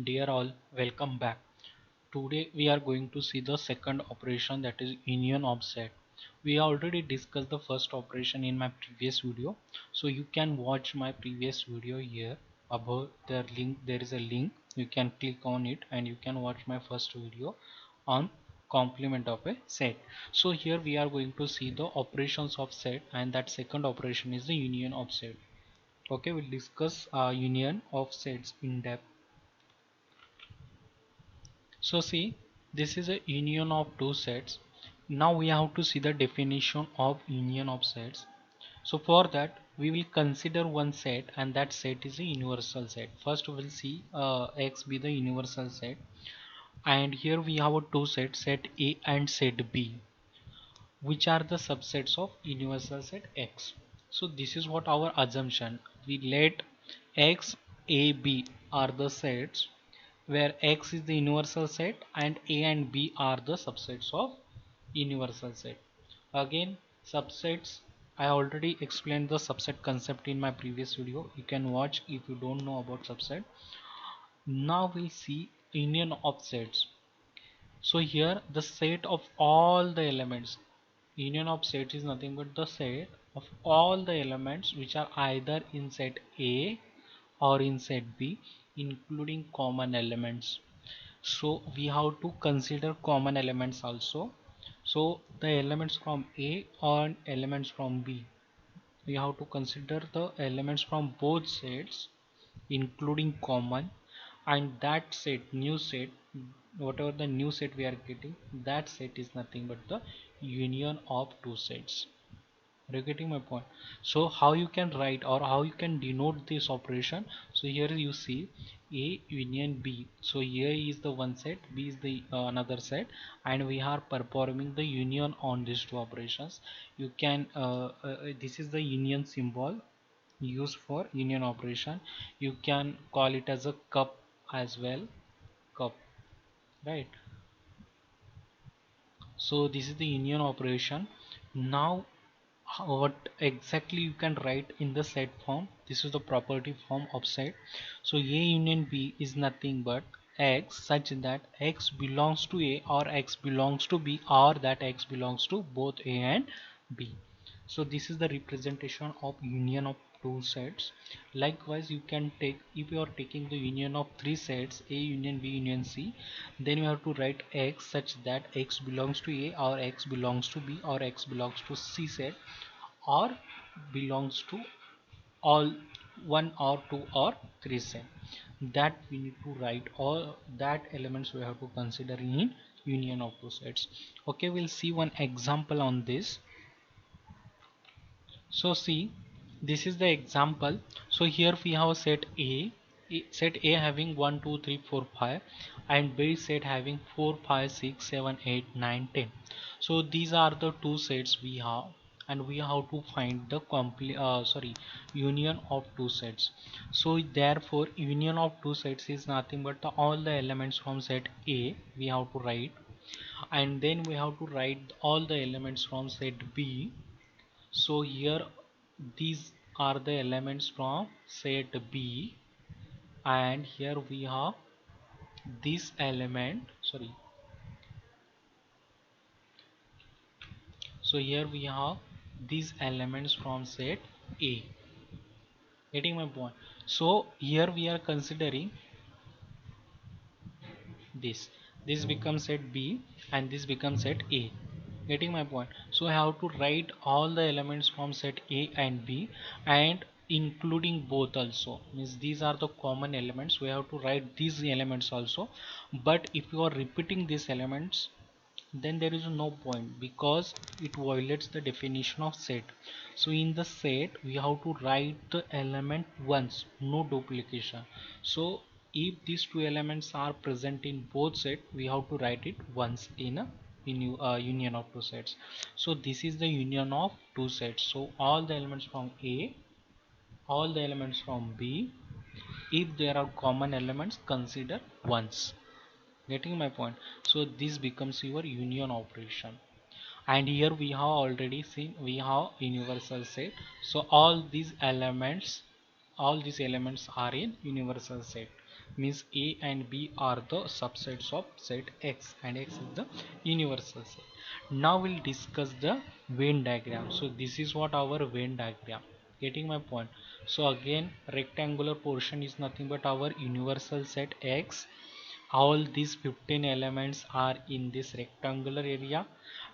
Dear all, welcome back. Today we are going to see the second operation, that is union of set. We already discussed the first operation in my previous video, so you can watch my previous video here. Above the link there is a link, you can click on it and you can watch my first video on complement of a set. So here we are going to see the operations of set, and that second operation is the union of set. Okay, we'll discuss union of sets in depth. So see, this is a union of two sets. Now we have to see the definition of union of sets. So for that we will consider one set, and that set is a universal set. First we will see X be the universal set, and here we have a two sets, set A and set B, which are the subsets of universal set X. So this is what our assumption. We let X, A, B are the sets where X is the universal set and A and B are the subsets of universal set. Again, subsets, I already explained the subset concept in my previous video. You can watch if you don't know about subset. Now we see union of sets. So here the set of all the elements, union of sets is nothing but the set of all the elements which are either in set A or in set B, including common elements. So we have to consider common elements also. So the elements from A or elements from B, we have to consider the elements from both sets including common, and that set, new set, whatever the new set we are getting, that set is nothing but the union of two sets. Are you getting my point? So how you can write or how you can denote this operation? So here you see A union B. So here is the one set, B is the another set, and we are performing the union on these two operations. You can this is the union symbol used for union operation. You can call it as a cup as well, cup, right? So this is the union operation. Now what exactly you can write in the set form? This is the property form of set. So A union B is nothing but X such that X belongs to A or X belongs to B, or that X belongs to both A and B. So this is the representation of union of two sets. Likewise, you can take, if you are taking the union of three sets, A union B union C, then you have to write X such that X belongs to A or X belongs to B or X belongs to C set, or belongs to all one or two or three set. That we need to write, all that elements we have to consider in union of two sets. Okay, we'll see one example on this. So see, this is the example. So here we have set A, set A having 1 2 3 4 5, and B set having 4 5 6 7 8 9 10. So these are the two sets we have, and we have to find the complete union of two sets. So therefore union of two sets is nothing but all the elements from set A we have to write, and then we have to write all the elements from set B. So here these are the elements from set B, and here we have this element, sorry, so here we have these elements from set A. Getting my point? So here we are considering this becomes set B and this becomes set A. Getting my point? So I have to write all the elements from set A and B, and including both also, means these are the common elements, we have to write these elements also. But if you are repeating these elements, then there is no point, because it violates the definition of set. So in the set we have to write the element once, no duplication. So if these two elements are present in both set, we have to write it once in a union of two sets. So this is the union of two sets. So all the elements from A, all the elements from B, if there are common elements, consider once. Getting my point? So this becomes your union operation. And here we have already seen we have universal set. So all these elements are in universal set. means A and B are the subsets of set X and X is the universal set. Now we'll discuss the Venn diagram. So this is what our Venn diagram. Getting my point? So again, rectangular portion is nothing but our universal set X. All these 15 elements are in this rectangular area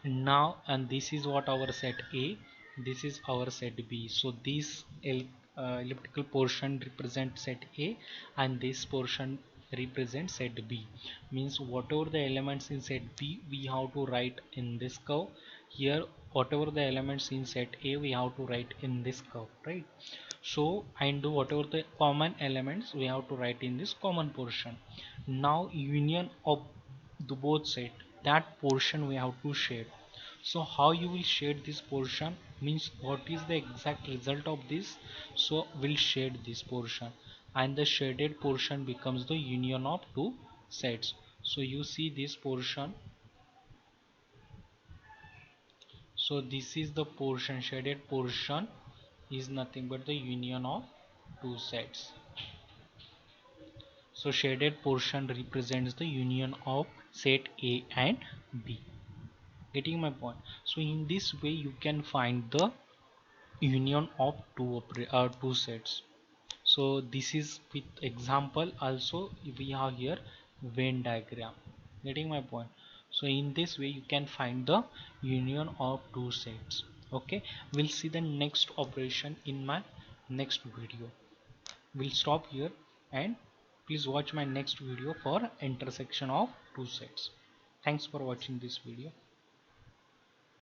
now, and this is what our set A, this is our set B. So this elliptical portion represents set A and this portion represents set B. Means whatever the elements in set B we have to write in this curve, here whatever the elements in set A we have to write in this curve, right? So and whatever the common elements we have to write in this common portion. Now union of the both set, that portion we have to shade. So how you will shade this portion means what is the exact result of this, so we'll shade this portion and the shaded portion becomes the union of two sets. So you see this portion, so this is the portion, shaded portion is nothing but the union of two sets. So shaded portion represents the union of set A and B. Getting my point? So in this way you can find the union of two sets. So this is with example. Also we have here Venn diagram. Getting my point? So in this way you can find the union of two sets. Okay, we'll see the next operation in my next video. We'll stop here and please watch my next video for intersection of two sets. Thanks for watching this video.